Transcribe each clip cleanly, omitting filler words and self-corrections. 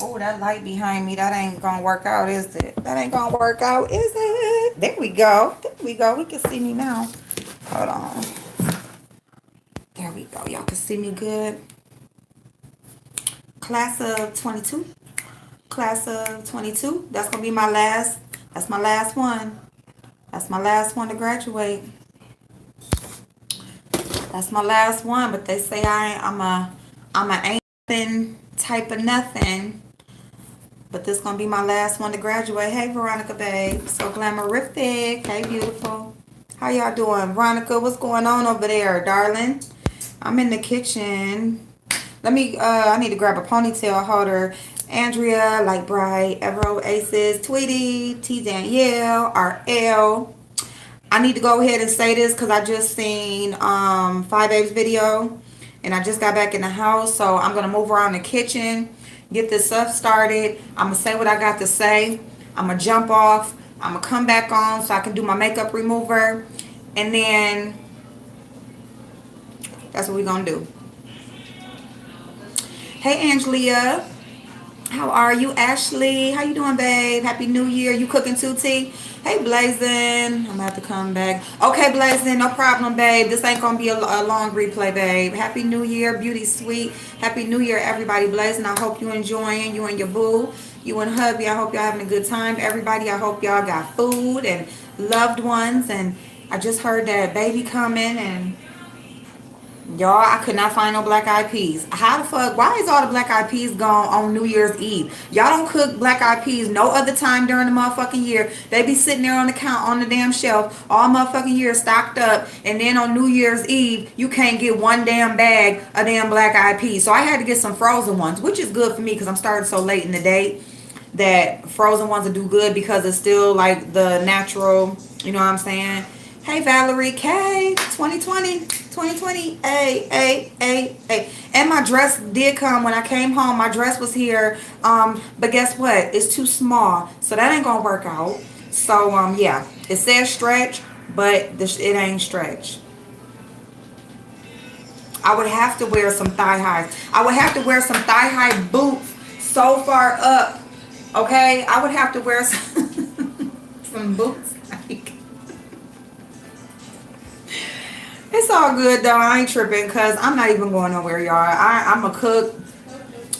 Oh, that light behind me, that ain't gonna work out, is it? That ain't gonna work out, is it? There we go. There we go. We can see me now. Hold on. There we go. Y'all can see me good. Class of 22. Class of 22. That's gonna be my last. That's my last one. That's my last one to graduate. That's my last one. But they say I'm a ain't nothing type of nothing. But this gonna be my last one to graduate. Hey, Veronica, babe. So glamorific. Hey, beautiful. How y'all doing? Veronica, what's going on over there, darling? I'm in the kitchen. I need to grab a ponytail holder. Andrea, Light Bright, Evero Aces, Tweety, T Danielle, RL. I need to go ahead and say this because I just seen Five Apes video and I just got back in the house. So I'm going to move around the kitchen, get this stuff started. I'm going to say what I got to say. I'm going to jump off. I'm going to come back on so I can do my makeup remover. And then that's what we're going to do. Hey, Angelia. How are you, Ashley? How you doing, babe? Happy New Year. You cooking too, T? Hey, Blazing. I'm going to have to come back. Okay, Blazing. No problem, babe. This ain't going to be a long replay, babe. Happy New Year, Beauty Sweet. Happy New Year, everybody. Blazing, I hope you enjoying. You and your boo. You and hubby. I hope y'all having a good time. Everybody, I hope y'all got food and loved ones. And I just heard that baby coming and... Y'all, I could not find no black eyed peas. How the fuck? Why is all the black eyed peas gone on New Year's Eve? Y'all don't cook black eyed peas no other time during the motherfucking year. They be sitting there on the count on the damn shelf all motherfucking year stocked up. And then on New Year's Eve, you can't get one damn bag of damn black eyed peas. So I had to get some frozen ones, which is good for me because I'm starting so late in the day that frozen ones will do good because it's still like the natural, you know what I'm saying? Hey, Valerie K, 2020, hey. And my dress did come when I came home. My dress was here, but guess what? It's too small, so that ain't gonna work out. So, yeah, it says stretch, but it ain't stretch. I would have to wear some thigh highs. I would have to wear some thigh high boots so far up, okay? I would have to wear some boots like... It's all good though. I ain't tripping because I'm not even going nowhere, y'all. I'm a cook.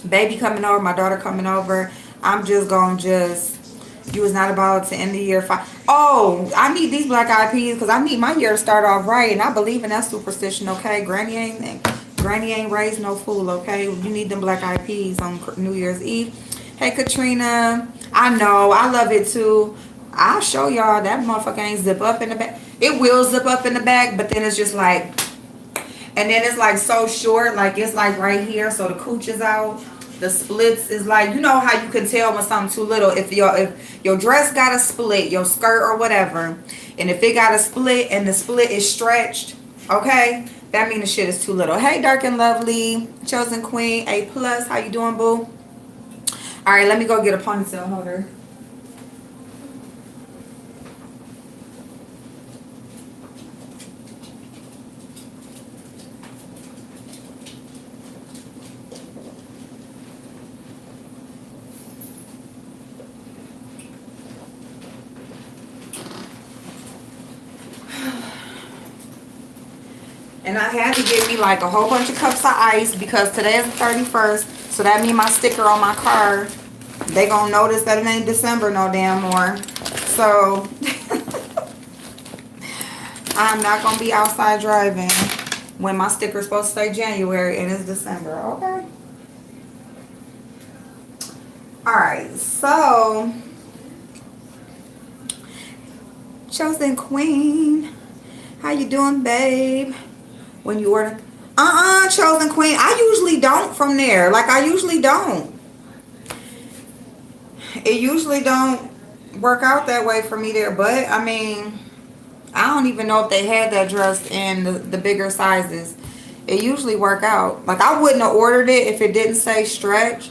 Baby coming over. My daughter coming over. I'm just going you was not about to end the year. Oh, I need these black eyed peas because I need my year to start off right. And I believe in that superstition, okay? Granny ain't raised no fool, okay? You need them black eyed peas on New Year's Eve. Hey, Katrina. I know. I love it too. I'll show y'all that motherfucker ain't zip up in the back. It will zip up in the back, but then it's just like, and then it's like so short, like it's like right here, so the cooch is out. The splits is like, you know how you can tell when something's too little. If your dress got a split, your skirt or whatever, and if it got a split and the split is stretched, okay, that means the shit is too little. Hey, Dark and Lovely, Chosen Queen, A+, how you doing, boo? All right, let me go get a ponytail holder. And I had to get me like a whole bunch of cups of ice because today is the 31st. So that means my sticker on my car, they gonna notice that it ain't December no damn more. So I'm not gonna be outside driving when my sticker's supposed to say January and it's December, okay? Alright, so Chosen Queen, how you doing, babe? When you order, Chosen Queen, I usually don't from there. Like, I usually don't. It usually don't work out that way for me there. But, I mean, I don't even know if they had that dress in the bigger sizes. It usually work out. Like, I wouldn't have ordered it if it didn't say stretch.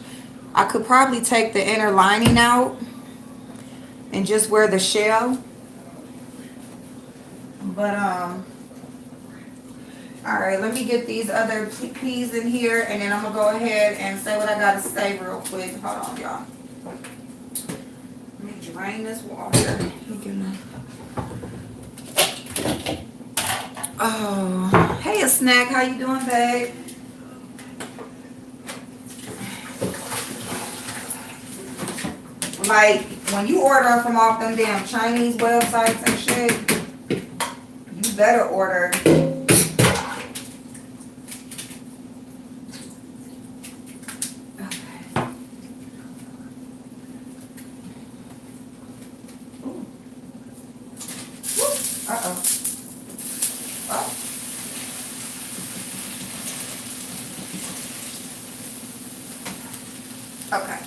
I could probably take the inner lining out and just wear the shell. But, Alright, let me get these other peas in here and then I'm gonna go ahead and say what I gotta say real quick. Hold on, y'all. Let me drain this water. Oh, hey, a snack. How you doing, babe? Like, when you order from off them damn Chinese websites and shit, you better order. Uh-oh. Oh. Okay.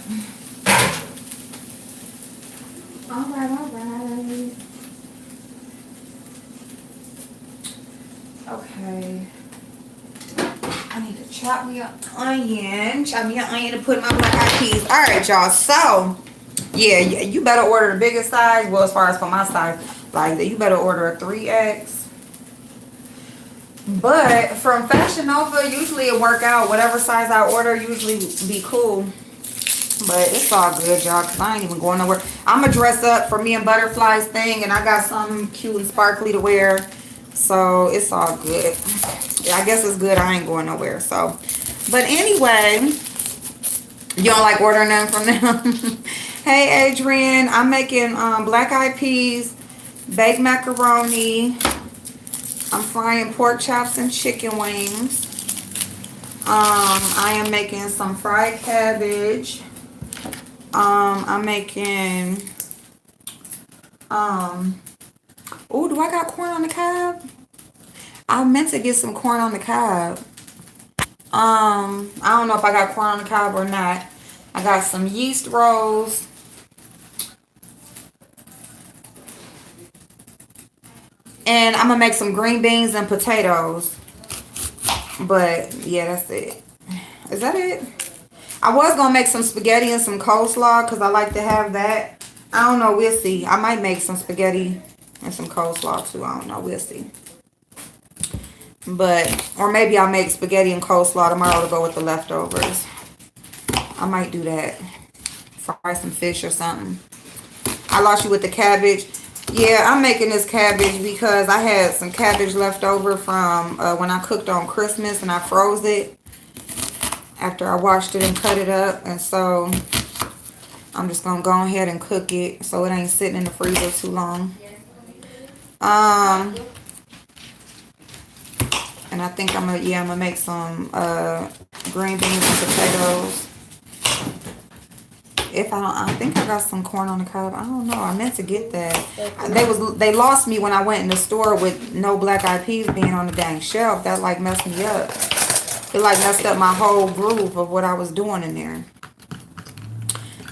All right. Okay. I need to chop me an onion. Chop me an onion to put in my black eyed peas. All right, y'all. So, yeah, you better order the biggest size. Well, as far as for my size, like, you better order a 3X. But from Fashion Nova, usually it work out. Whatever size I order, usually be cool. But it's all good, y'all, because I ain't even going nowhere. I'm going to dress up for me and Butterfly's thing, and I got something cute and sparkly to wear. So it's all good. Yeah, I guess it's good. I ain't going nowhere. So, but anyway, you don't like ordering them from them? Hey, Adrian, I'm making black eyed peas, baked macaroni. I'm frying pork chops and chicken wings. I am making some fried cabbage. I'm making, oh, do I got corn on the cob? I meant to get some corn on the cob. I don't know if I got corn on the cob or not. I got some yeast rolls. And I'm going to make some green beans and potatoes. But, yeah, that's it. Is that it? I was going to make some spaghetti and some coleslaw because I like to have that. I don't know. We'll see. I might make some spaghetti and some coleslaw, too. I don't know. We'll see. But, or maybe I'll make spaghetti and coleslaw tomorrow to go with the leftovers. I might do that. Fry some fish or something. I lost you with the cabbage. Yeah, I'm making this cabbage because I had some cabbage left over from when I cooked on Christmas and I froze it after I washed it and cut it up. And so I'm just going to go ahead and cook it so it ain't sitting in the freezer too long. And I think I'm gonna make some green beans and potatoes. I think I got some corn on the cob. I don't know. I meant to get that. They lost me when I went in the store with no black eyed peas being on the dang shelf. That like messed me up. It like messed up my whole groove of what I was doing in there.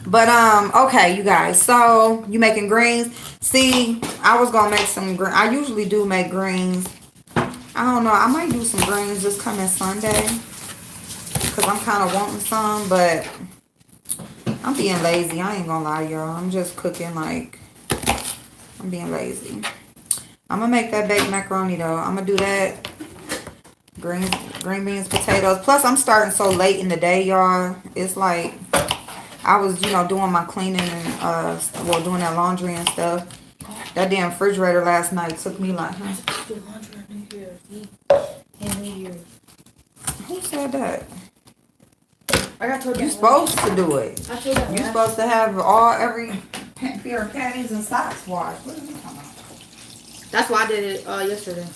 But okay, you guys. So you making greens? See, I was gonna make some. I usually do make greens. I don't know. I might do some greens this coming Sunday because I'm kind of wanting some, but I'm being lazy. I ain't gonna lie, y'all. I'm just cooking like I'm being lazy. I'm gonna make that baked macaroni though. I'm gonna do that. Green beans, potatoes. Plus, I'm starting so late in the day, y'all. It's like I was, doing my cleaning and doing that laundry and stuff. That damn refrigerator last night took me like. Who said that? You're supposed to do it. You're supposed to have every pair of panties and socks washed. What are you talking about? That's why I did it yesterday.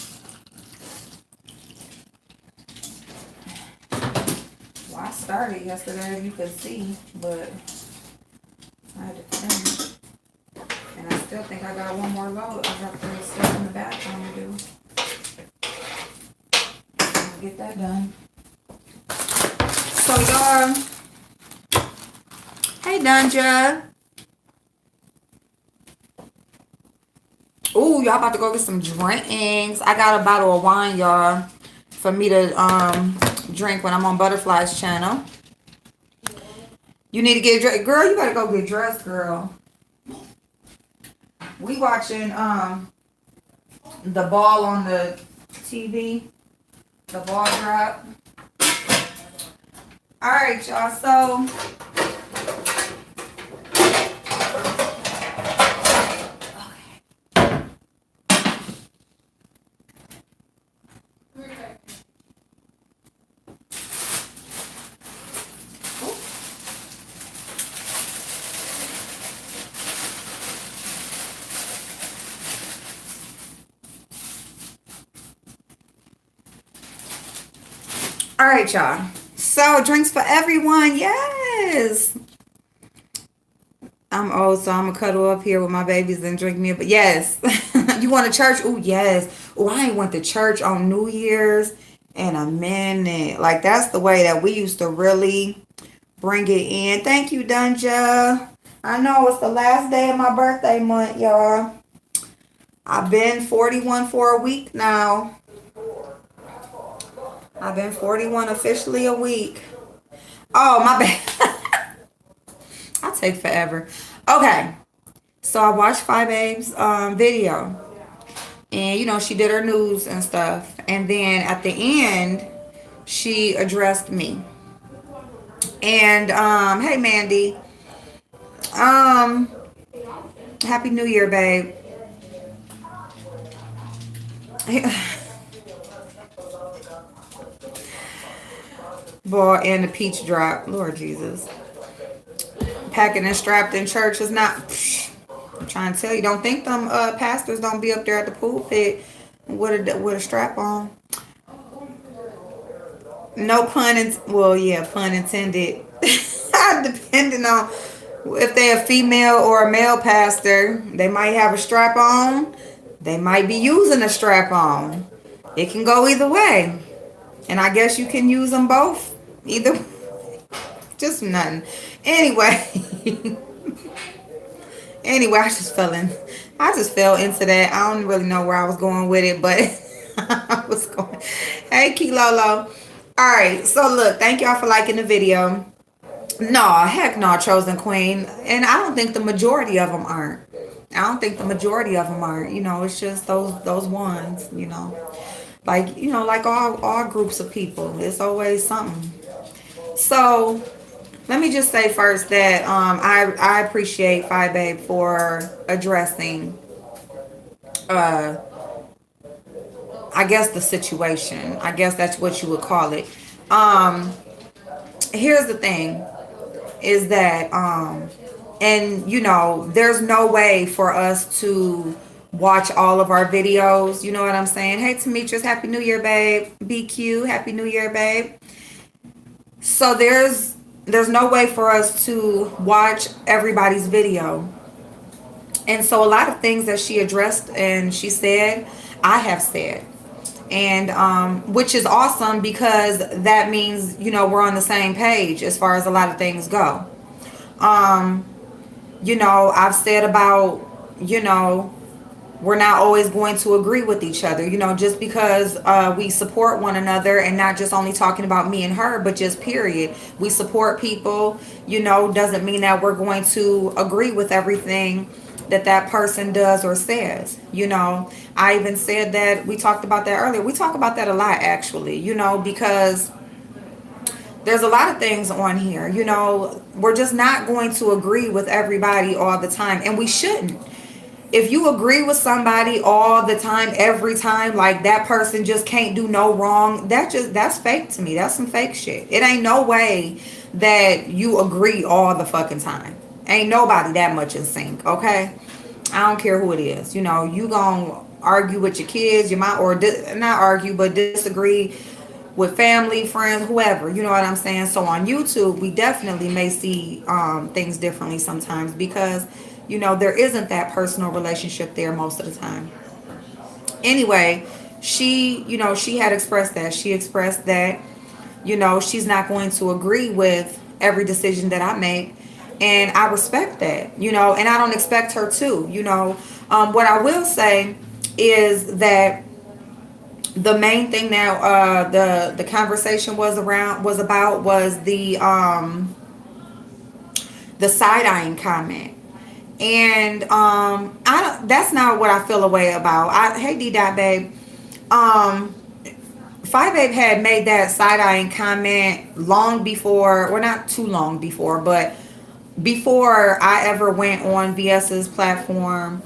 Well, I started yesterday, as you could see, but I had to finish. And I still think I got one more load. I got the stuff in the bathroom to do. I'll get that done. So y'all, hey Dunja. Ooh, y'all about to go get some drinks. I got a bottle of wine, y'all, for me to drink when I'm on Butterfly's channel. You need to get dressed. Girl, you better go get dressed, girl. We watching the ball on the TV. The ball drop. All right, y'all. So all right, y'all. So drinks for everyone. Yes. I'm old, so I'm gonna cuddle up here with my babies and drink me. But yes, you want to church? Oh yes. Oh, I ain't went to church on New Year's in a minute. Like that's the way that we used to really bring it in. Thank you, Dunja. I know it's the last day of my birthday month, y'all. I've been 41 for a week now. I've been 41 officially a week. Oh, my bad. I'll take forever. Okay. So I watched Five Babe's video. And, she did her news and stuff. And then at the end, she addressed me. And, hey, Mandy. Um, Happy New Year, babe. Boy, and the peach drop. Lord Jesus. Packing and strapped in church is not... I'm trying to tell you. Don't think them pastors don't be up there at the pulpit with a strap on. No pun, well, yeah, pun intended. Depending on if they're a female or a male pastor, they might have a strap on. They might be using a strap on. It can go either way. And I guess you can use them both. Either. Just nothing. Anyway. Anyway, I just fell into that. I don't really know where I was going with it, but I was going. Hey, Kilolo. All right, so look, thank y'all for liking the video. No, heck no, Chosen Queen. And I don't think the majority of them aren't. I don't think the majority of them aren't. It's just those ones, Like, like all groups of people. It's always something. So, let me just say first that I appreciate Five Babe for addressing, I guess, the situation. I guess that's what you would call it. Here's the thing. Is that and there's no way for us to watch all of our videos. You know what I'm saying? Hey, Demetrius, Happy New Year, babe. BQ, Happy New Year, babe. So there's no way for us to watch everybody's video. And so a lot of things that she addressed and she said, I have said. And which is awesome because that means, we're on the same page as far as a lot of things go. I've said about, we're not always going to agree with each other, just because we support one another and not just only talking about me and her, but just period. We support people, doesn't mean that we're going to agree with everything that person does or says. I even said that, we talked about that earlier. We talk about that a lot, actually, because there's a lot of things on here. We're just not going to agree with everybody all the time, and we shouldn't. If you agree with somebody all the time, every time, like that person just can't do no wrong, that's fake to me. That's some fake shit. It ain't no way that you agree all the fucking time. Ain't nobody that much in sync, okay? I don't care who it is. You gonna argue with your kids, you might, or not argue, but disagree with family, friends, whoever. You know what I'm saying? So on YouTube, we definitely may see things differently sometimes because, there isn't that personal relationship there most of the time. Anyway, she had expressed that. She expressed that, she's not going to agree with every decision that I make. And I respect that, and I don't expect her to, what I will say is that the main thing that the conversation was about was the side-eyeing comment. And that's not what I feel a way about. Hey, D-Dot, babe. Five Babe had made that side-eyeing comment long before, or not too long before, but before I ever went on VS's platform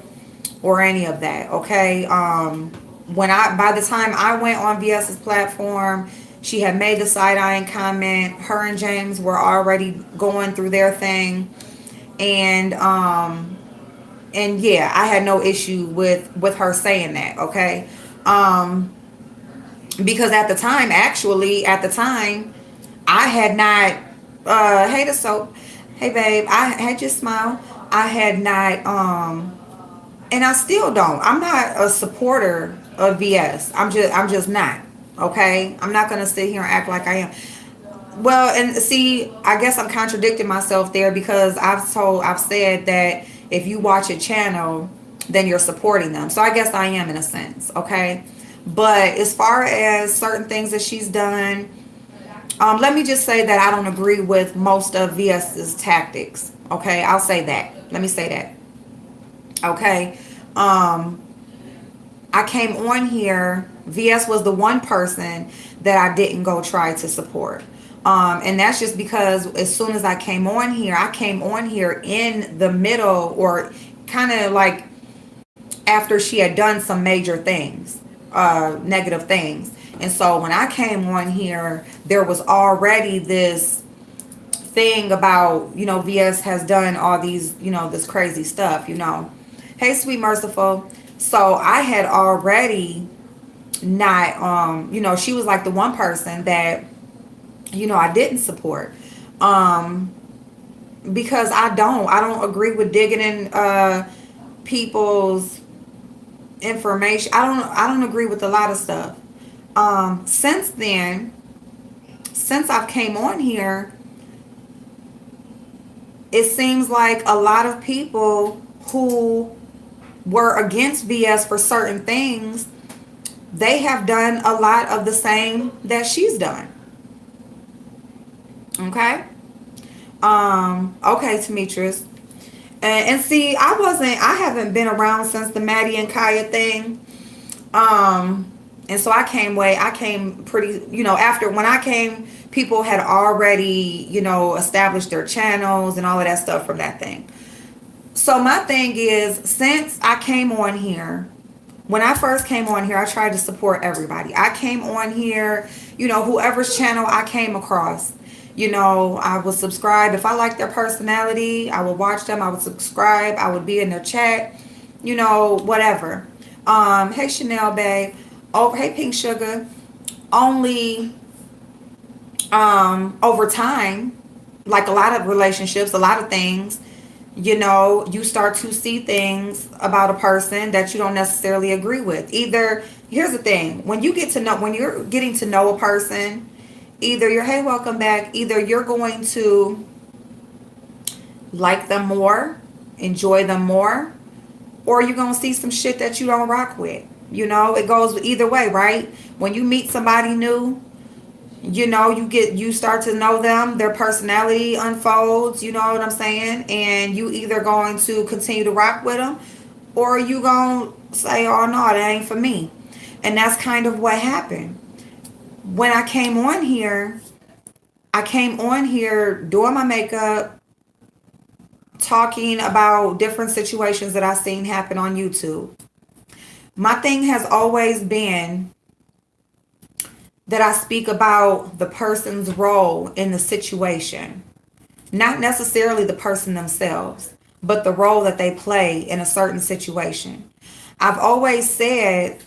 or any of that. Okay. When I by the time I went on VS's platform, she had made the side-eyeing comment. Her and James were already going through their thing, and yeah, I had no issue with her saying that. Okay. Um, because at the time, actually, at the time, I had not. Hey, the soap. Hey, babe. I had your smile. I had not. And I still don't. I'm not a supporter of VS. I'm just not. Okay. I'm not gonna sit here and act like I am. Well, and see, I guess I'm contradicting myself there because I've said that if you watch a channel, then you're supporting them. So I guess I am in a sense, okay? But as far as certain things that she's done, let me just say that I don't agree with most of VS's tactics. Okay, I'll say that. Let me say that. Okay. Um, I came on here. VS was the one person that I didn't go try to support. And that's just because as soon as I came on here in the middle or kind of like after she had done some major things, negative things. And so when I came on here, there was already this thing about, VS has done all these, this crazy stuff. Hey, sweet merciful. So I had already not, she was like the one person that, I didn't support. Um, because I don't agree with digging in people's information. I don't agree with a lot of stuff. Since then, since I've came on here, it seems like a lot of people who were against BS for certain things, they have done a lot of the same that she's done. Okay. Okay, Demetrius. And see, I haven't been around since the Maddie and Kaya thing. And so I came pretty, after when I came, people had already, established their channels and all of that stuff from that thing. So my thing is, since I came on here, when I first came on here, I tried to support everybody. I came on here, whoever's channel I came across. I would subscribe. If I liked their personality, I would watch them. I would subscribe. I would be in their chat, whatever. Hey, Chanel, babe. Oh, hey, Pink Sugar. Only over time, like a lot of relationships, a lot of things, you start to see things about a person that you don't necessarily agree with. Either, here's the thing, when you're getting to know a person, either you're, hey, welcome back, either you're going to like them more, enjoy them more, or you're going to see some shit that you don't rock with. It goes either way, right? When you meet somebody new, you start to know them, their personality unfolds, you know what I'm saying? And you either going to continue to rock with them, or you going to say, oh no, that ain't for me. And that's kind of what happened. When I came on here doing my makeup, talking about different situations that I've seen happen on YouTube. My thing has always been that I speak about the person's role in the situation, not necessarily the person themselves, but the role that they play in a certain situation. I've always said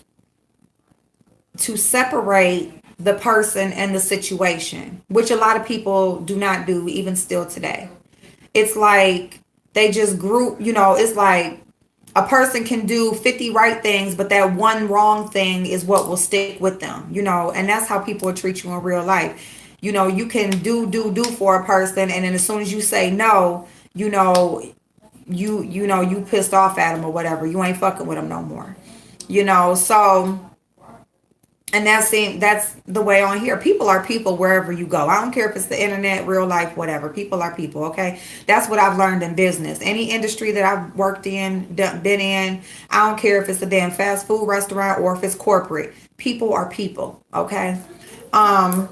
to separate the person and the situation, which a lot of people do not do even still today. It's like they just group, it's like a person can do 50 right things, but that one wrong thing is what will stick with them, and that's how people will treat you in real life. You can do for a person, and then as soon as you say no, you pissed off at them or whatever. You ain't fucking with them no more. So, and that's the way on here. People are people wherever you go. I don't care if it's the internet, real life, whatever. People are people, okay? That's what I've learned in business. Any industry that I've worked in, been in, I don't care if it's a damn fast food restaurant or if it's corporate. People are people, okay? Um,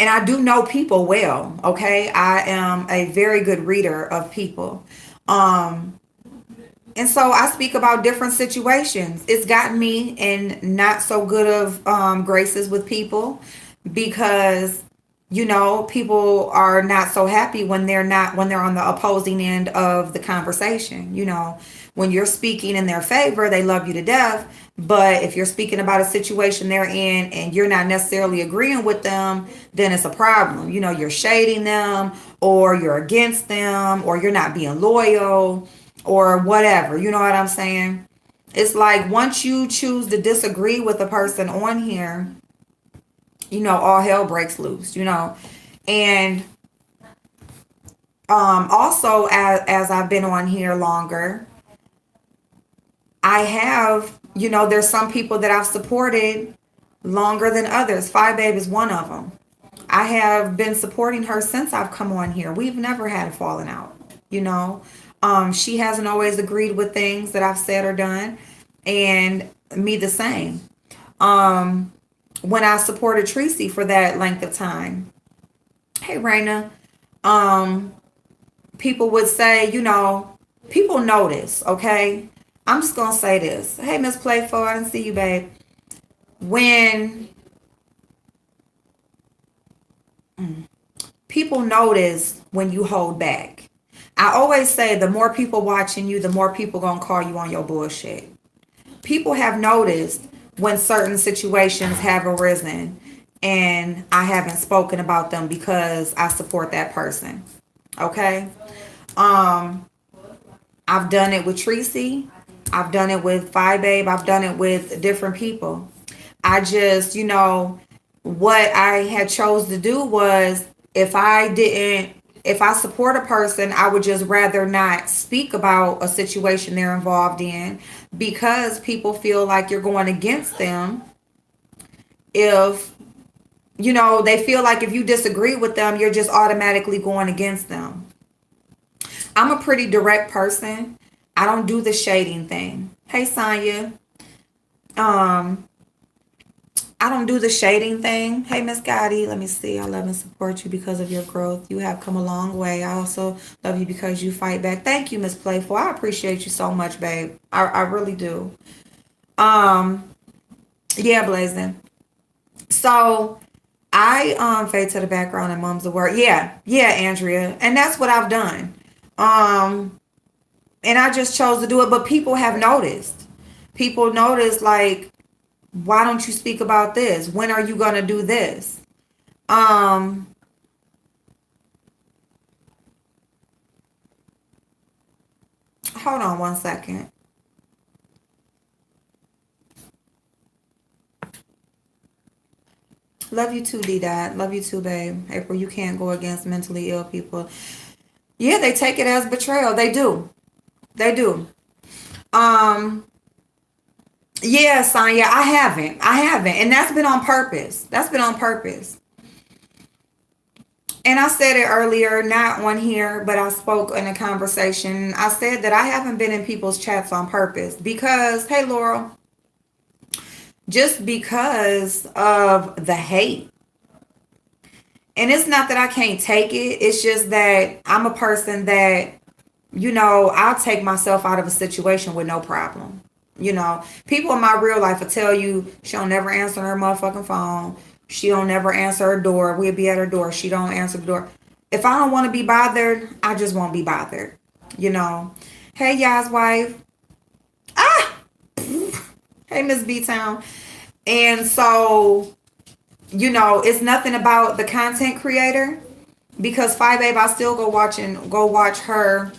and I do know people well, okay? I am a very good reader of people. Um, and so I speak about different situations. It's gotten me in not so good of graces with people because people are not so happy when they're on the opposing end of the conversation. When you're speaking in their favor, they love you to death. But if you're speaking about a situation they're in and you're not necessarily agreeing with them, then it's a problem. You're shading them, or you're against them, or you're not being loyal, or whatever. You know what I'm saying? It's like once you choose to disagree with a person on here, all hell breaks loose, And also, as I've been on here longer, I have, there's some people that I've supported longer than others. Five Babe is one of them. I have been supporting her since I've come on here. We've never had a falling out, you know. She hasn't always agreed with things that I've said or done, and me the same. Um, when I supported Tracy for that length of time, hey Raina, um, people would say, people notice, okay? I'm just gonna say this. Hey Miss Playful, I didn't see you, babe. When people notice when you hold back. I always say the more people watching you, the more people gonna call you on your bullshit. People have noticed when certain situations have arisen and I haven't spoken about them because I support that person. Okay? Um, I've done it with Tracy. I've done it with Phi Babe. I've done it with different people. I just, what I had chose to do was if I support a person, I would just rather not speak about a situation they're involved in because people feel like you're going against them. If, they feel like if you disagree with them, you're just automatically going against them. I'm a pretty direct person. I don't do the shading thing. Hey, Sonya. Um, I don't do the shading thing. Hey, Miss Gotti, let me see. I love and support you because of your growth. You have come a long way. I also love you because you fight back. Thank you, Miss Playful. I appreciate you so much, babe. I really do. Um, yeah, Blazing. So fade to the background and mum's the word. Yeah, Andrea. And that's what I've done. Um, and I just chose to do it, but people have noticed. People notice like, why don't you speak about this? When are you gonna do this? Um, hold on one second. Love you too, D Dot. Love you too, babe. April, you can't go against mentally ill people. Yeah, they take it as betrayal. They do. They do. Um, yeah, Sonya, I haven't. I haven't. And that's been on purpose. That's been on purpose. And I said it earlier, not on here, but I spoke in a conversation. I said that I haven't been in people's chats on purpose because, hey, Laurel, just because of the hate. And it's not that I can't take it. It's just that I'm a person that, I'll take myself out of a situation with no problem. People in my real life will tell you she don't never answer her motherfucking phone. She don't never answer her door. We'll be at her door. She don't answer the door. If I don't want to be bothered, I just won't be bothered. Hey, y'all's wife. Ah! Hey, Miss B-Town. And so, it's nothing about the content creator because Phi Babe, I still go watch her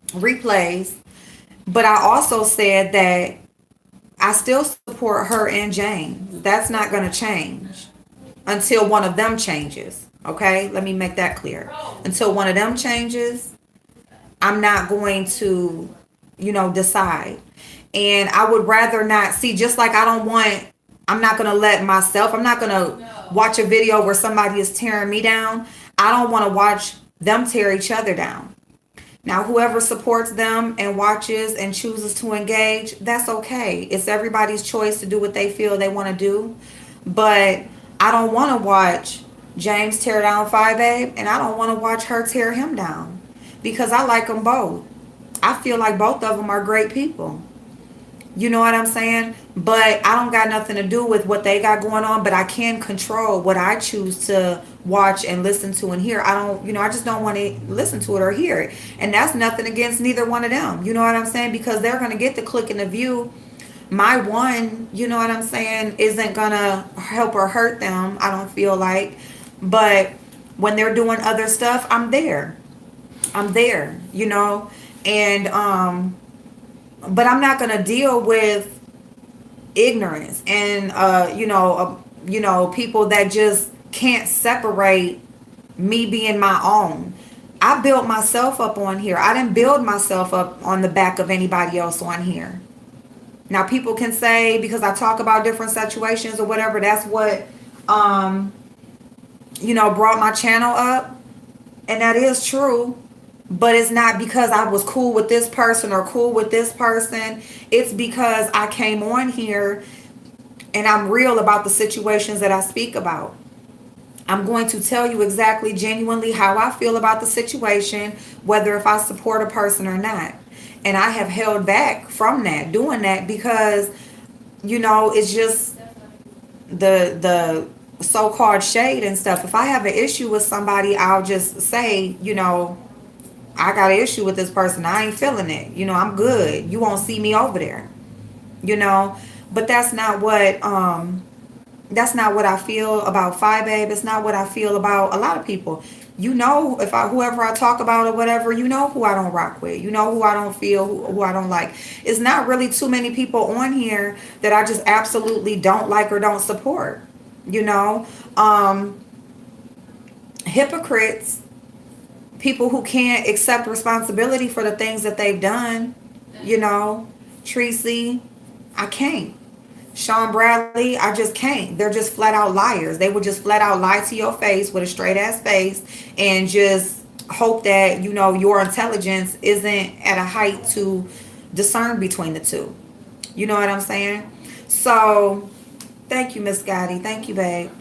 replays. But I also said that I still support her and Jane. That's not going to change until one of them changes. Okay? Let me make that clear. Until one of them changes, I'm not going to, decide. And I would rather not see, just like I'm not going to let myself, I'm not going to watch a video where somebody is tearing me down. I don't want to watch them tear each other down. Now, whoever supports them and watches and chooses to engage, that's okay. It's everybody's choice to do what they feel they want to do. But I don't want to watch James tear down Five Babe, and I don't want to watch her tear him down because I like them both. I feel like both of them are great people. You know what I'm saying? But I don't got nothing to do with what they got going on, but I can control what I choose to watch and listen to and hear. I don't, I just don't want to listen to it or hear it. And that's nothing against neither one of them. You know what I'm saying? Because they're going to get the click and the view. My one, you know what I'm saying, isn't going to help or hurt them, I don't feel like. But when they're doing other stuff, I'm there. I'm there, And but I'm not going to deal with ignorance and people that just can't separate me being my own. I built myself up on here. I didn't build myself up on the back of anybody else on here. Now people can say because I talk about different situations or whatever, that's what brought my channel up, and that is true. But it's not because I was cool with this person or cool with this person. It's because I came on here and I'm real about the situations that I speak about. I'm going to tell you exactly, genuinely how I feel about the situation, whether if I support a person or not. And I have held back from that, doing that, because, it's just the so-called shade and stuff. If I have an issue with somebody, I'll just say, I got an issue with this person. I ain't feeling it. I'm good. You won't see me over there. But that's not what I feel about Phi Babe. It's not what I feel about a lot of people. Whoever I talk about or whatever, who I don't rock with. Who I don't feel, who I don't like. It's not really too many people on here that I just absolutely don't like or don't support. Hypocrites, people who can't accept responsibility for the things that they've done. Tracy, I can't. Sean Bradley, I just can't. They're just flat out liars. They would just flat out lie to your face with a straight ass face and just hope that, your intelligence isn't at a height to discern between the two. You know what I'm saying? So, thank you, Miss Gotti. Thank you, babe.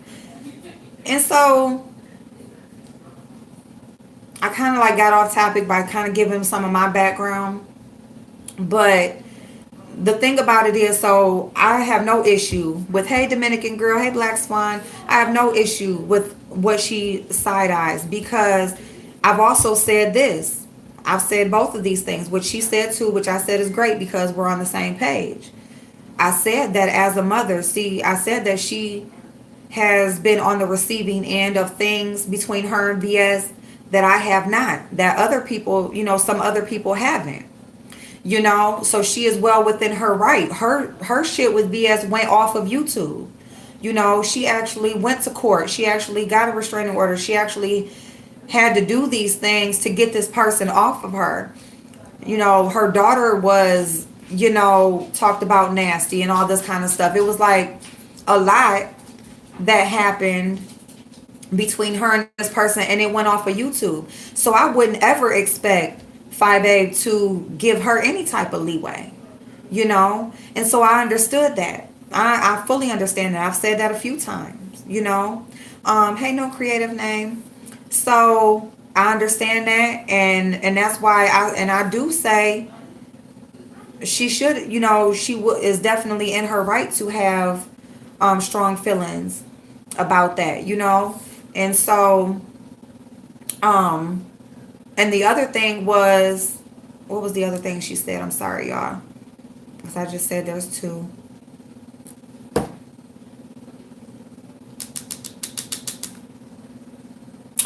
And so, I kind of like got off topic by kind of giving some of my background. But the thing about it is, so I have no issue with, hey, Dominican girl, hey, Black Swan. I have no issue with what she side eyes, because I've also said this. I've said both of these things, which she said too, which I said is great because we're on the same page. I said that as a mother, I said that she has been on the receiving end of things between her and VS that I have not, that other people, some other people haven't. So she is well within her right. Her shit with VS went off of YouTube. She actually went to court. She actually got a restraining order. She actually had to do these things to get this person off of her. Her daughter was, talked about nasty and all this kind of stuff. It was like a lot that happened between her and this person, and it went off of YouTube. So I wouldn't ever expect Phi Babe to give her any type of leeway, And so I understood that. I fully understand that. I've said that a few times, Hey, no creative name. So I understand that, and that's why I do say she should, she is definitely in her right to have strong feelings about that, And so and the other thing was, what was the other thing she said? I'm sorry, y'all, because I just said there's two.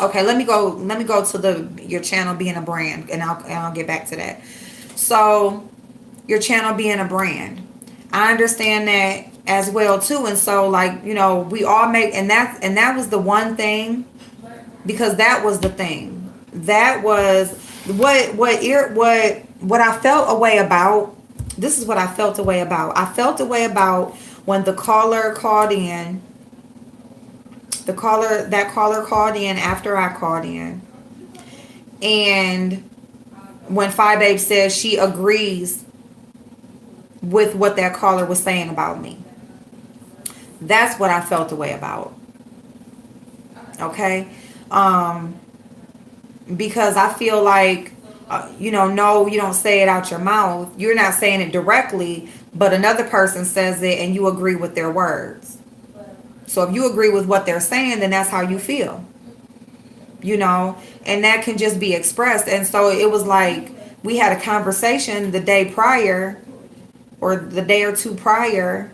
Okay, let me go to your channel being a brand, and I'll get back to that. So, your channel being a brand, I understand that as well too. And so, like, we all make, and that was the one thing, because that was the thing. That was what I felt a way about. This is what I felt a way about. I felt a way about when the caller called in. That caller called in after I called in, and when Five Babe says she agrees with what that caller was saying about me. That's what I felt the way about. Okay. Um, because I feel like, no, you don't say it out your mouth. You're not saying it directly, but another person says it and you agree with their words. So if you agree with what they're saying, then that's how you feel, and that can just be expressed. And so it was like we had a conversation the day prior or the day or two prior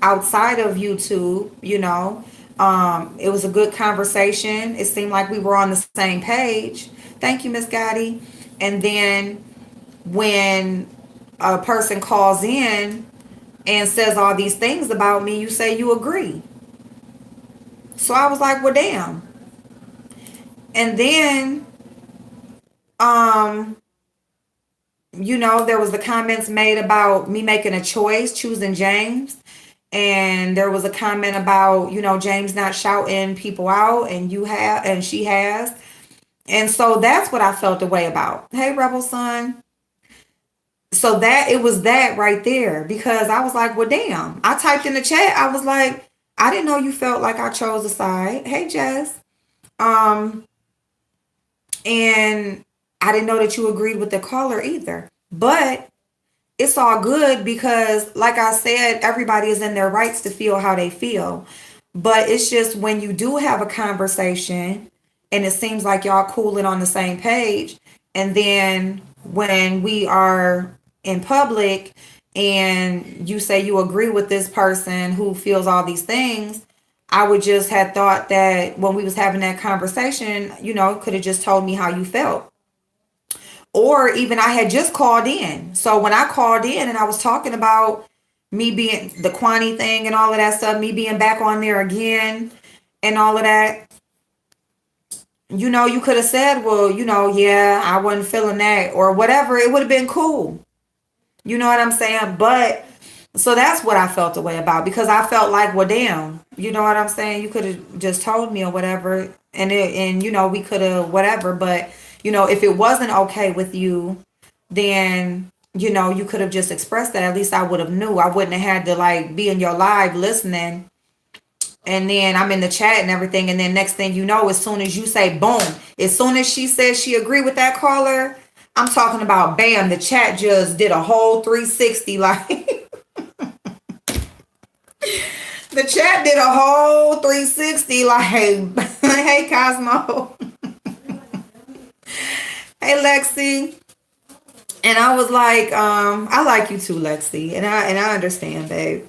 outside of YouTube, it was a good conversation. It seemed like we were on the same page. Thank you, Miss Gotti. And then when a person calls in and says all these things about me, you say you agree. So I was like, well, damn. And then, um, there was the comments made about me making a choice, choosing James. And there was a comment about, James not shouting people out, and you have, and she has. And so that's what I felt the way about. Hey, Rebel Son. So that it was that right there, because I was like, well, damn. I typed in the chat. I was like, I didn't know you felt like I chose a side. Hey, Jess. Um, and I didn't know that you agreed with the caller either. But it's all good because, like I said, everybody is in their rights to feel how they feel. But it's just when you do have a conversation and it seems like y'all cooling on the same page, and then when we are in public and you say you agree with this person who feels all these things, I would just have thought that when we was having that conversation, could have just told me how you felt. Or even I had just called in. So when I called in and I was talking about me being the Kwani thing and all of that stuff, me being back on there again and all of that, you could have said, well, yeah, I wasn't feeling that or whatever. It would have been cool. You know what I'm saying? But so that's what I felt the way about, because I felt like, well, damn, you know what I'm saying? You could have just told me or whatever. And we could have whatever. But, if it wasn't okay with you, then, you could have just expressed that. At least I would have knew. I wouldn't have had to like be in your live listening. And then I'm in the chat and everything. And then next thing you know, as soon as you say boom, as soon as she says she agreed with that caller, I'm talking about bam, the chat just did a whole 360. Like the chat did a whole 360. Like, hey Cosmo. Hey Lexi. And I was like, I like you too, Lexi. And I understand, babe.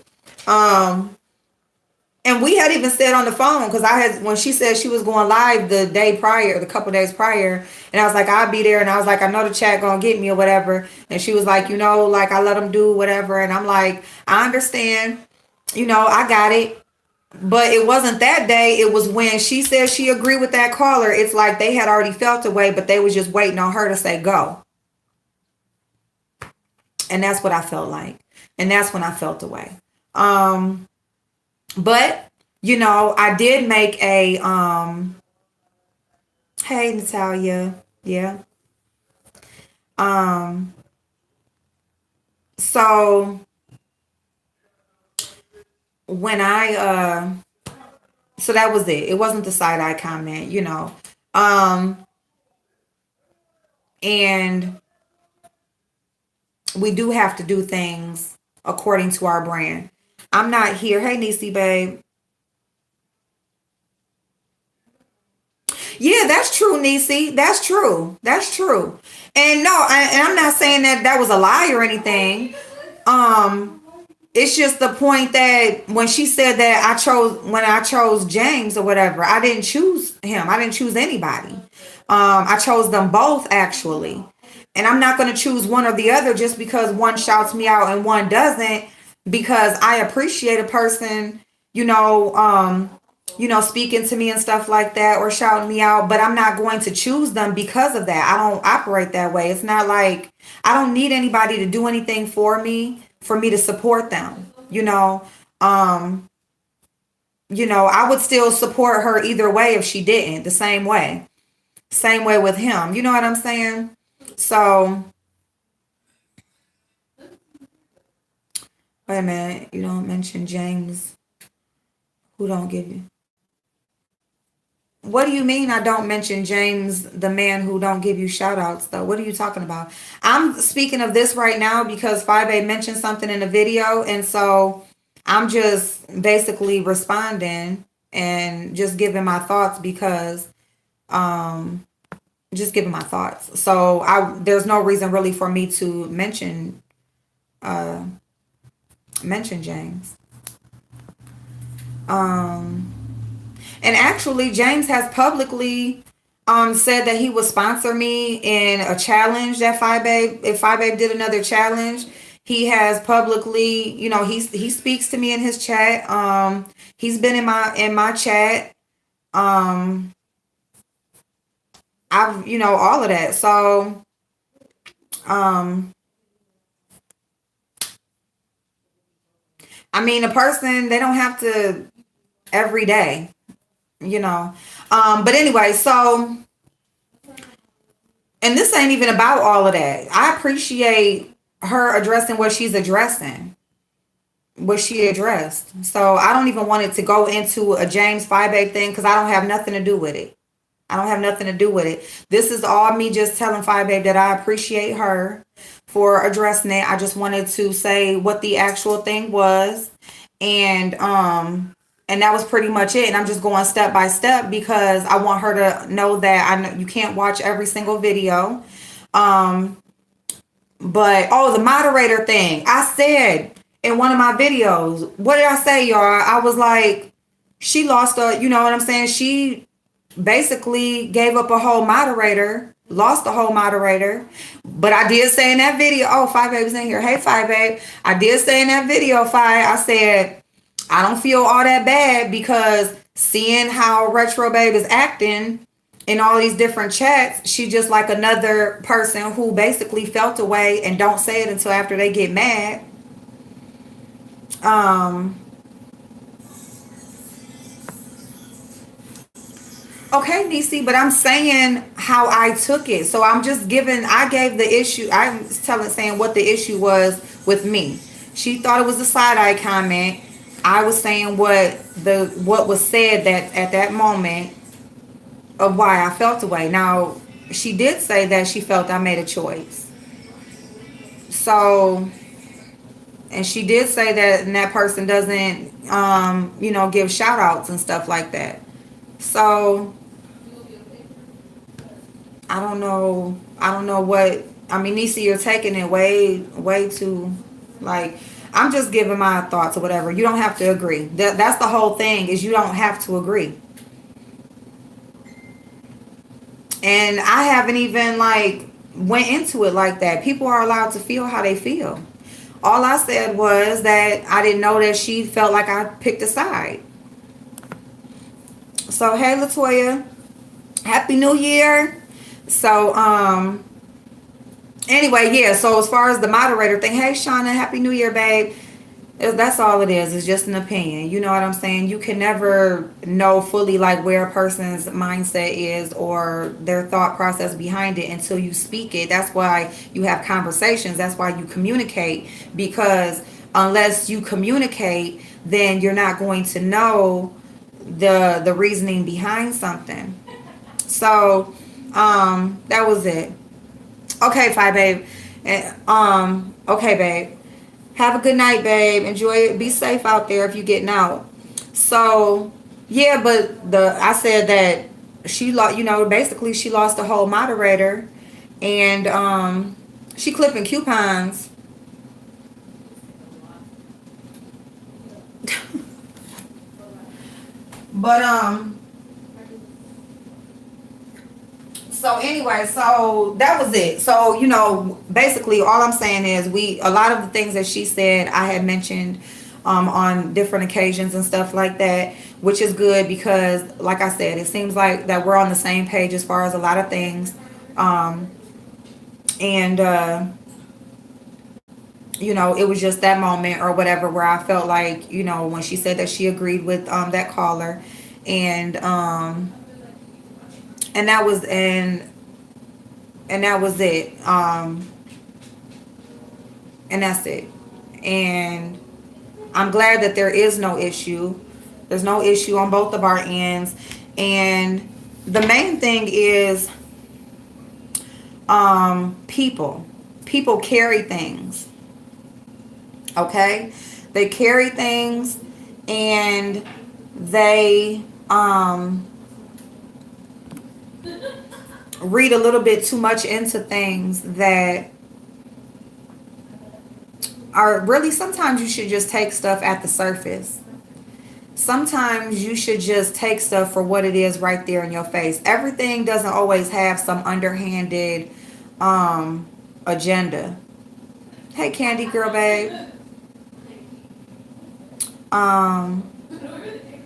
And we had even said on the phone, because when she said she was going live the couple days prior, and I was like, I'll be there. And I was like, I know the chat gonna get me or whatever. And she was like, like I let them do whatever. And I'm like, I understand, I got it. But it wasn't that day. It was when she said she agreed with that caller. It's like they had already felt the way, but they was just waiting on her to say go. And that's what I felt like. And that's when I felt the way. But, I did make a, hey, Natalia. Yeah. So when so that was it. It wasn't the side eye comment, and we do have to do things according to our brand. I'm not here. Hey, Nisi, babe. Yeah, that's true, Nisi. That's true. That's true. And no, and I'm not saying that was a lie or anything. It's just the point that when she said that when I chose James or whatever, I didn't choose him. I didn't choose anybody. I chose them both actually. And I'm not going to choose one or the other just because one shouts me out and one doesn't, because I appreciate a person, speaking to me and stuff like that or shouting me out, but I'm not going to choose them because of that. I don't operate that way. It's not like I don't need anybody to do anything for me to support them. I would still support her either way if she didn't, the same way with him. You know what I'm saying? So wait a minute, you don't mention James who don't give you. What do you mean I don't mention James, the man who don't give you shout outs though? What are you talking about? I'm speaking of this right now because 5A mentioned something in the video, and so I'm just basically responding and just giving my thoughts because um just giving my thoughts. So I there's no reason really for me to uh mention James. Um And actually, James has publicly said that he would sponsor me in a challenge that Phi Babe, if Phi Babe did another challenge. He has publicly, he speaks to me in his chat. He's been in my chat. Um, I've, all of that. So, um, I mean, a person, they don't have to every day, you know. But anyway, so, and this ain't even about all of that. I appreciate her addressing what she's addressing, what she addressed. So I don't even want it to go into a James Fibe thing because I don't have nothing to do with it. I don't have nothing to do with it. This is all me just telling Fibe that I appreciate her for addressing it. I just wanted to say what the actual thing was, and that was pretty much it. And I'm just going step by step because I want her to know that I know you can't watch every single video. Um, but the moderator thing. I said in one of my videos, what did I say, y'all? I was like, she lost a, you know what I'm saying? She basically gave up a whole moderator, lost a whole moderator. But I did say in that video, Five Babe was in here. Hey, Five Babe. I did say in that video, Five, I said, I don't feel all that bad because seeing how Retro Babe is acting in all these different chats, she just like another person who basically felt away and don't say it until after they get mad. Um, okay, Nisi, but I'm saying how I took it. So I'm just I gave the issue, I'm saying what the issue was with me. She thought it was a side eye comment. I was saying what was said that at that moment of why I felt away. Now, she did say that she felt I made a choice. So, and she did say that and that person doesn't, give shout outs and stuff like that. So, I don't know. I don't know what, I mean, Nisi, you're taking it way, way too, like, I'm just giving my thoughts or whatever. You don't have to agree. That's the whole thing is you don't have to agree. And I haven't even like went into it like that. People are allowed to feel how they feel. All I said was that I didn't know that she felt like I picked a side. So hey Latoya, Happy New Year. So anyway, yeah, so as far as the moderator thing, hey Shauna, Happy New Year, babe. That's all it is. It's just an opinion. You know what I'm saying? You can never know fully like where a person's mindset is or their thought process behind it until you speak it. That's why you have conversations. That's why you communicate, because unless you communicate, then you're not going to know the reasoning behind something. So that was it. Okay, Fi babe. Okay, babe. Have a good night, babe. Enjoy it. Be safe out there if you're getting out. So, yeah, but I said that she lost, basically she lost the whole moderator, and she clipping coupons. But so anyway, so that was it. So, basically all I'm saying is a lot of the things that she said, I had mentioned on different occasions and stuff like that, which is good because like I said, it seems like that we're on the same page as far as a lot of things. And it was just that moment or whatever where I felt like, when she said that she agreed with that caller, and that was, and and that was it. And that's it. And I'm glad that there is no issue. There's no issue on both of our ends. And the main thing is people. People carry things. Okay? They carry things and they read a little bit too much into things that are really, sometimes you should just take stuff at the surface. Sometimes you should just take stuff for what it is right there in your face. Everything doesn't always have some underhanded agenda. Hey, Candy Girl, babe. Um,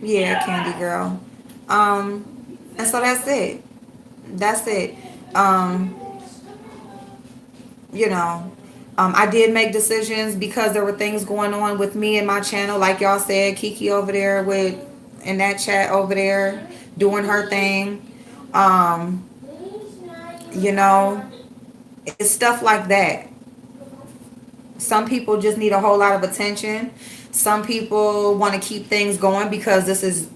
yeah, Candy Girl. And so that's it. That's it. Um, you know, I did make decisions because there were things going on with me and my channel. Like y'all said, Kiki over there with in that chat over there doing her thing. Um, you know, it's stuff like that. Some people just need a whole lot of attention. Some people want to keep things going because this is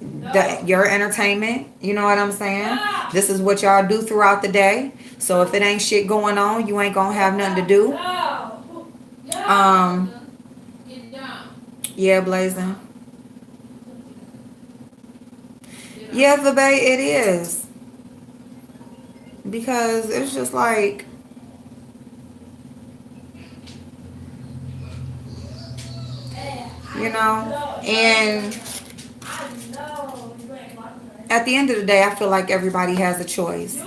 your entertainment. You know what I'm saying? This is what y'all do throughout the day. So if it ain't shit going on, you ain't gonna have nothing to do. Um, yeah, Blazing. Yeah, the Bay, it is. Because it's just like, you know, and at the end of the day, I feel like everybody has a choice.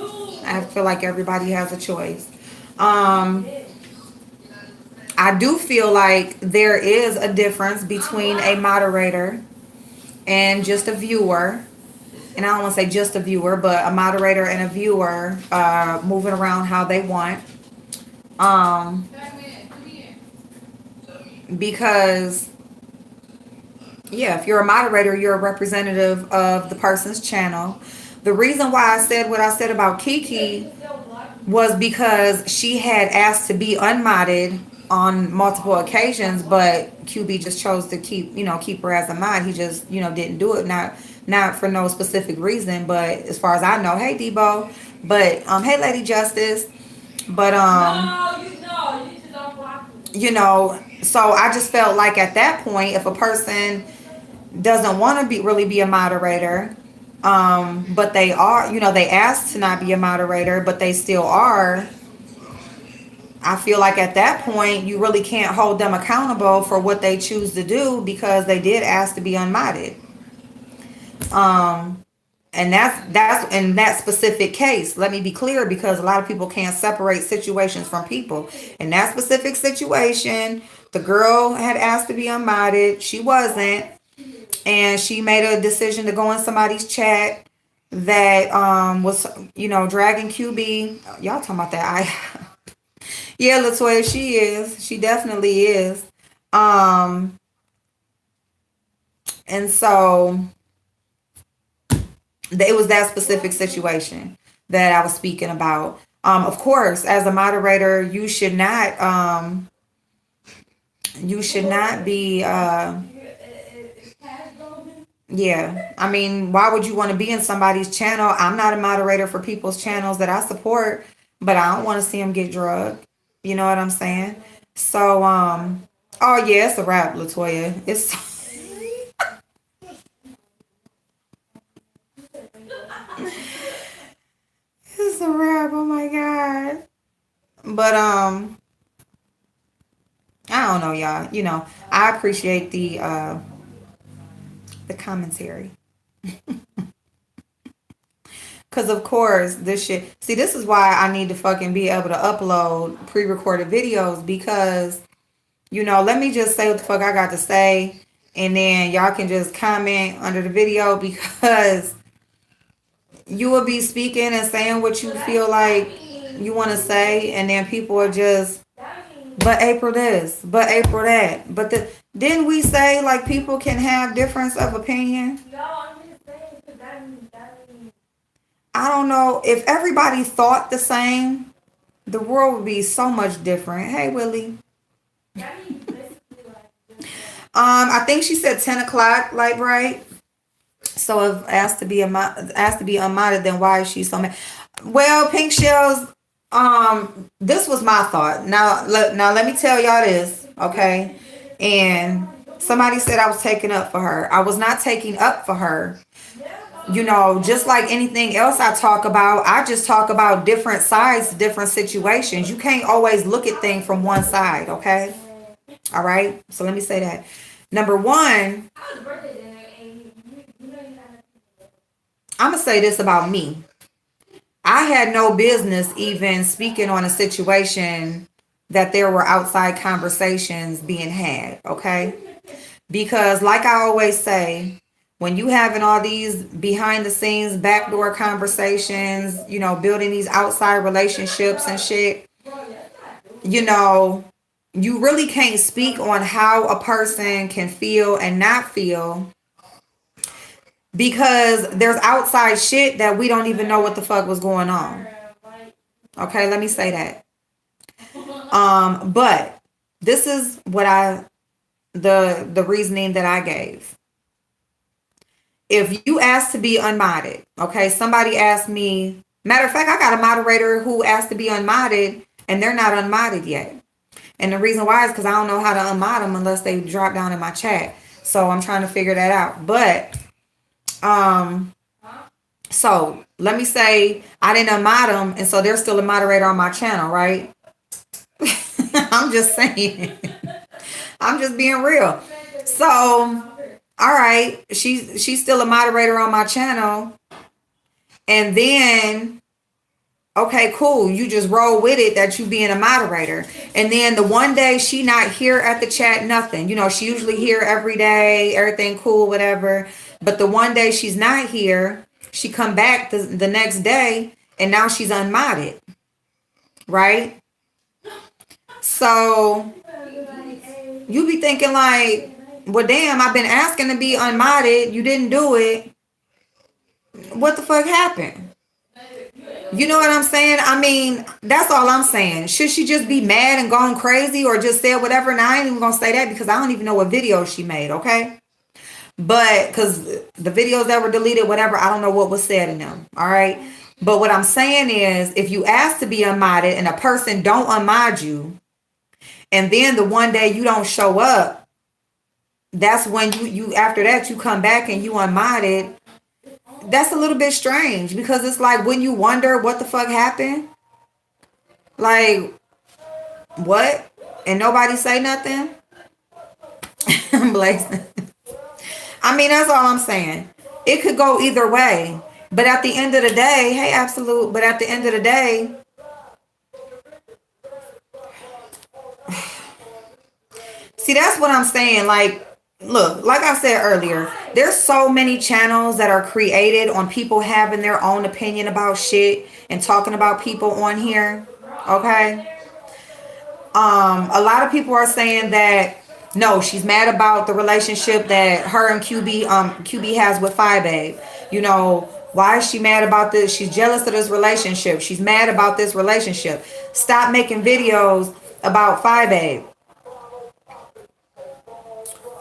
I feel like everybody has a choice. Um, I do feel like there is a difference between a moderator and just a viewer. And I don't want to say just a viewer, but a moderator and a viewer moving around how they want. Um, because, yeah, if you're a moderator, you're a representative of the person's channel. The reason why I said what I said about Kiki was because she had asked to be unmodded on multiple occasions, but QB just chose to keep her as a mod. He just, didn't do it. Not for no specific reason, but as far as I know, hey Debo, but hey Lady Justice, but so I just felt like at that point, if a person doesn't want to really be a moderator, but they are, they asked to not be a moderator, but they still are. I feel like at that point, you really can't hold them accountable for what they choose to do because they did ask to be unmodded. And that's in that specific case. Let me be clear because a lot of people can't separate situations from people. In that specific situation, the girl had asked to be unmodded. She wasn't. And she made a decision to go in somebody's chat that was, dragging QB. Y'all talking about that? Yeah, Latoya, she is. She definitely is. And so it was that specific situation that I was speaking about. Of course, as a moderator, you should not be yeah. I mean, why would you want to be in somebody's channel? I'm not a moderator for people's channels that I support, but I don't want to see them get drugged. You know what I'm saying? So, oh yeah, it's a wrap, Latoya. It's it's a wrap. Oh my god. But I don't know, y'all. I appreciate the commentary. Because, of course, this shit. See, this is why I need to fucking be able to upload pre recorded videos because, let me just say what the fuck I got to say. And then y'all can just comment under the video because you will be speaking and saying what you feel like you want to say. And then people are just, but April this, but April that. But didn't we say like people can have difference of opinion? I don't know if everybody thought the same. The world would be so much different. Hey, Willie. I think she said 10 o'clock, like right. So if asked to be unmodded, then why is she so mad? Well, Pink Shells, this was my thought. Now let me tell y'all this, okay? And somebody said I was taking up for her. I was not taking up for her. Just like anything else I talk about, I just talk about different sides, different situations. You can't always look at things from one side, okay? All right. So let me say that. Number one, I'm gonna say this about me. I had no business even speaking on a situation that there were outside conversations being had, okay? Because like I always say, when you having all these behind the scenes backdoor conversations, building these outside relationships and shit, you know, you really can't speak on how a person can feel and not feel because there's outside shit that we don't even know what the fuck was going on. Okay, let me say that. But this is what the reasoning that I gave. If you ask to be unmodded, okay, somebody asked me, matter of fact, I got a moderator who asked to be unmodded and they're not unmodded yet. And the reason why is because I don't know how to unmod them unless they drop down in my chat. So I'm trying to figure that out. But so let me say I didn't unmod them, and so they're still a moderator on my channel, right? I'm just saying. I'm just being real. So, all right, she's still a moderator on my channel, and then okay, cool. You just roll with it that you being a moderator. And then the one day she not here at the chat, nothing. She usually here every day, everything cool, whatever. But the one day she's not here, she come back the next day and now she's unmodded. Right? So you be thinking like, well, damn, I've been asking to be unmodded. You didn't do it. What the fuck happened? You know what I'm saying? I mean, that's all I'm saying. Should she just be mad and gone crazy or just say whatever? Now, I ain't even going to say that because I don't even know what video she made, okay? But, because the videos that were deleted, whatever, I don't know what was said in them, all right? But what I'm saying is, if you ask to be unmodded and a person don't unmod you, and then the one day you don't show up, that's when you after that, you come back and you unmodded. That's a little bit strange because it's like when you wonder what the fuck happened, like what, and nobody say nothing. I'm blazing. I mean, that's all I'm saying. It could go either way, but at the end of the day, hey, absolute. But at the end of the day, see, that's what I'm saying. Like, look, like I said earlier, there's so many channels that are created on people having their own opinion about shit and talking about people on here. Okay. A lot of people are saying that no, she's mad about the relationship that her and QB has with Phi Babe. Why is she mad about this? She's jealous of this relationship. She's mad about this relationship. Stop making videos about Phi Babe.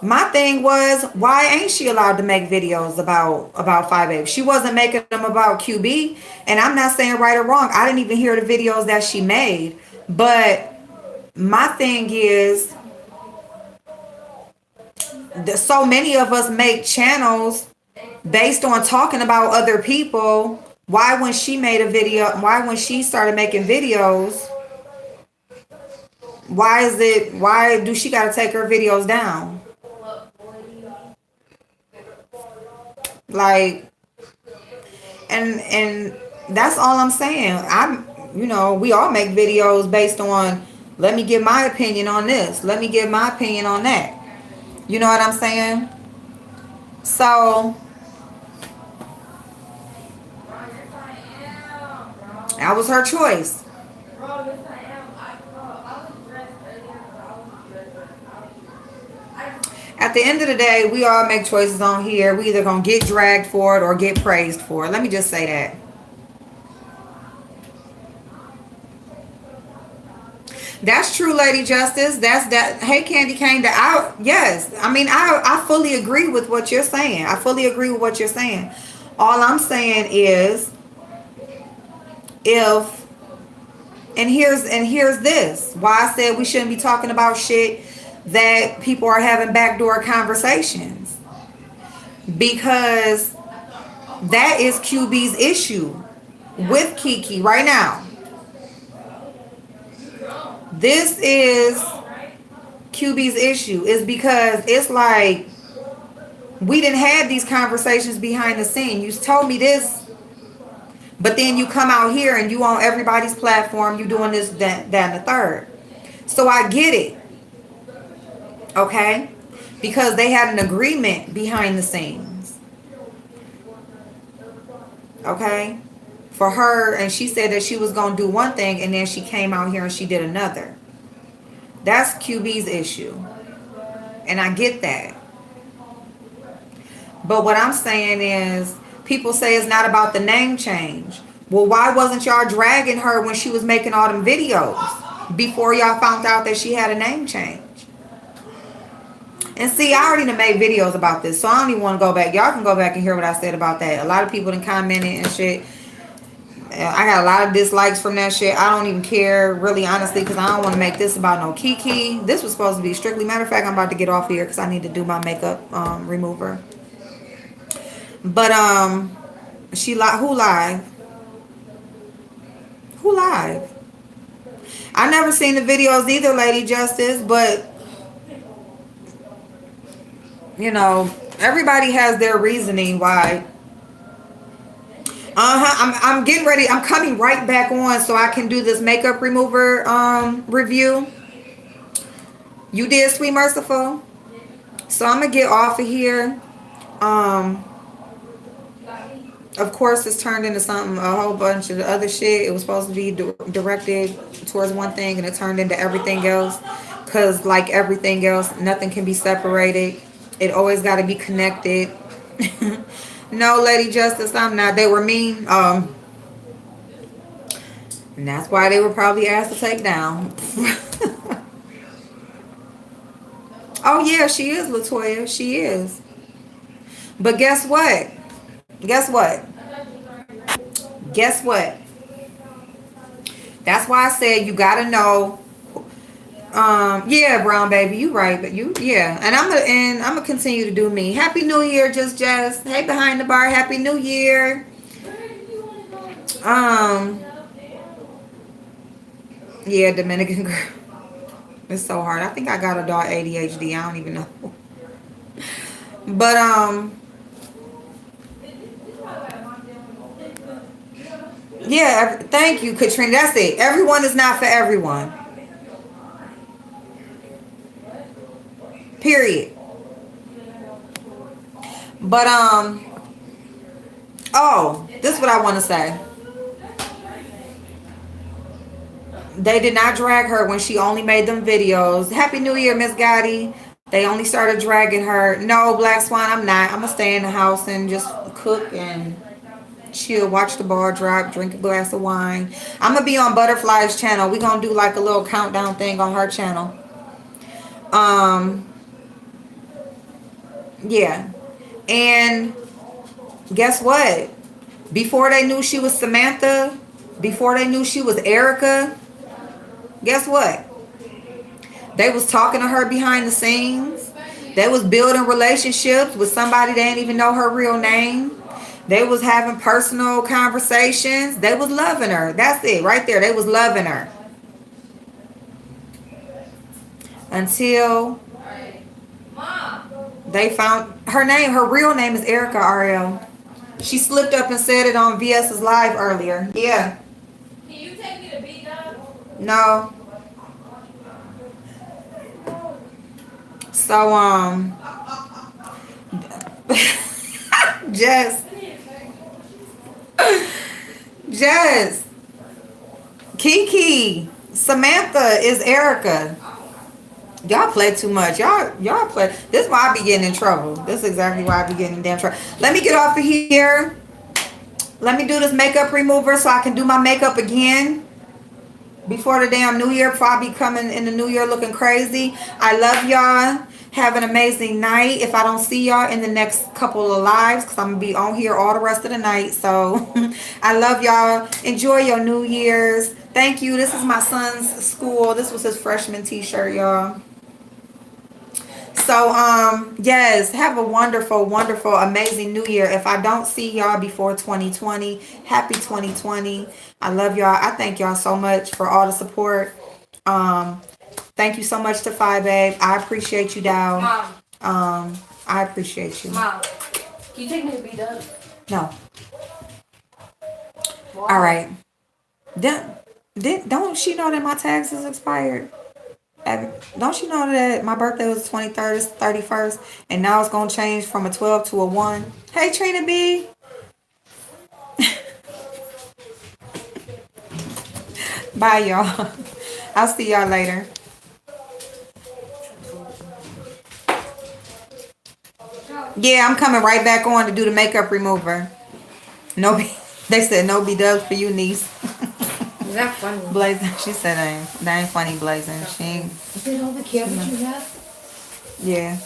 My thing was, why ain't she allowed to make videos about Phi Babe? She wasn't making them about QB, and I'm not saying right or wrong. I didn't even hear the videos that she made. But my thing is, so many of us make channels based on talking about other people. Why when she made a video, why when she started making videos, why do she got to take her videos down? Like, and that's all I'm saying. We all make videos based on, let me give my opinion on this. Let me give my opinion on that. You know what I'm saying? So, that was her choice. At the end of the day, we all make choices on here. We either gonna get dragged for it or get praised for it. Let me just say that. That's true, Lady Justice. That's that. Hey, Candy Cane. That I yes. I mean, I fully agree with what you're saying. I fully agree with what you're saying. All I'm saying is, if and here's this why I said we shouldn't be talking about shit that people are having backdoor conversations, because that is QB's issue with Kiki right now. This is QB's issue, is because it's like we didn't have these conversations behind the scene. You told me this, but then you come out here and you on everybody's platform, you doing this, that, and the third. So I get it, okay? Because they had an agreement behind the scenes, okay? For her, and she said that she was going to do one thing, and then she came out here and she did another. That's QB's issue. And I get that. But what I'm saying is, people say it's not about the name change. Well, why wasn't y'all dragging her when she was making all them videos before y'all found out that she had a name change? And see, I already done made videos about this, so I don't even want to go back. Y'all can go back and hear what I said about that. A lot of people done commented and shit. I got a lot of dislikes from that shit. I don't even care, really, honestly, because I don't want to make this about no Kiki. This was supposed to be strictly, matter of fact, I'm about to get off here because I need to do my makeup remover. But she who live? Who live? I never seen the videos either, Lady Justice, but you know, everybody has their reasoning why. I'm getting ready. I'm coming right back on so I can do this makeup remover review. You did, Sweet Merciful. So I'm gonna get off of here. Of course, it's turned into something, a whole bunch of other shit. It was supposed to be directed towards one thing, and it turned into everything else. Cause like everything else, nothing can be separated. It always got to be connected. No, Lady Justice, I'm not. They were mean. And that's why they were probably asked to take down. Oh yeah, she is, Latoya. She is. But guess what? Guess what? Guess what? That's why I said you gotta know. Yeah, Brown baby, you right, but yeah, and I'm gonna continue to do me. Happy New Year, just. Hey, behind the bar, Happy New Year. Yeah, Dominican girl. It's so hard. I think I got adult ADHD. I don't even know. But yeah, thank you, Katrina. That's it. Everyone is not for everyone. Period. But oh, this is what I want to say. They did not drag her when she only made them videos. Happy New Year, Miss Gotti. They only started dragging her. No, Black Swan, I'm not. I'm gonna stay in the house and just cook and chill, watch the ball drop, drink a glass of wine. I'm gonna be on Butterfly's channel. We gonna do like a little countdown thing on her channel. Yeah. And guess what? Before they knew she was Samantha, before they knew she was Erica, guess what? They was talking to her behind the scenes. They was building relationships with somebody they didn't even know her real name. They was having personal conversations. They was loving her. That's it right there. They was loving her. Until they found her name. Her real name is Erica Ariel. She slipped up and said it on VS's live earlier. Yeah. Can you take me to beat up? No. So Jess. Jess. Kiki. Samantha is Erica. Y'all play too much. Y'all play. This is why I be getting in trouble. This is exactly why I be getting in damn trouble. Let me get off of here. Let me do this makeup remover so I can do my makeup again. before the damn new year, before I be coming in the new year looking crazy. I love y'all. Have an amazing night. If I don't see y'all in the next couple of lives, because I'm going to be on here all the rest of the night. So I love y'all. Enjoy your New Year's. Thank you. This is my son's school. This was his freshman t-shirt, y'all. So, yes, have a wonderful, wonderful, amazing new year. If I don't see y'all before 2020, happy 2020. I love y'all. I thank y'all so much for all the support. Um, Thank you so much to Phi Babe. I appreciate you, Dow. I appreciate you. Mom, can you take me to B Dub? No. All right. Don't she know that my tax is expired? Don't she know that my birthday was 23rd, 31st, and now it's gonna change from a 12 to a 1? Hey, Trina B. Bye, y'all. I'll see y'all later. Yeah, I'm coming right back on to do the makeup remover. No, they said no B dubs for you, niece. Is that funny? Blazing, she said that ain't funny, Blazing. She ain't. Is it over care what you have? Yeah.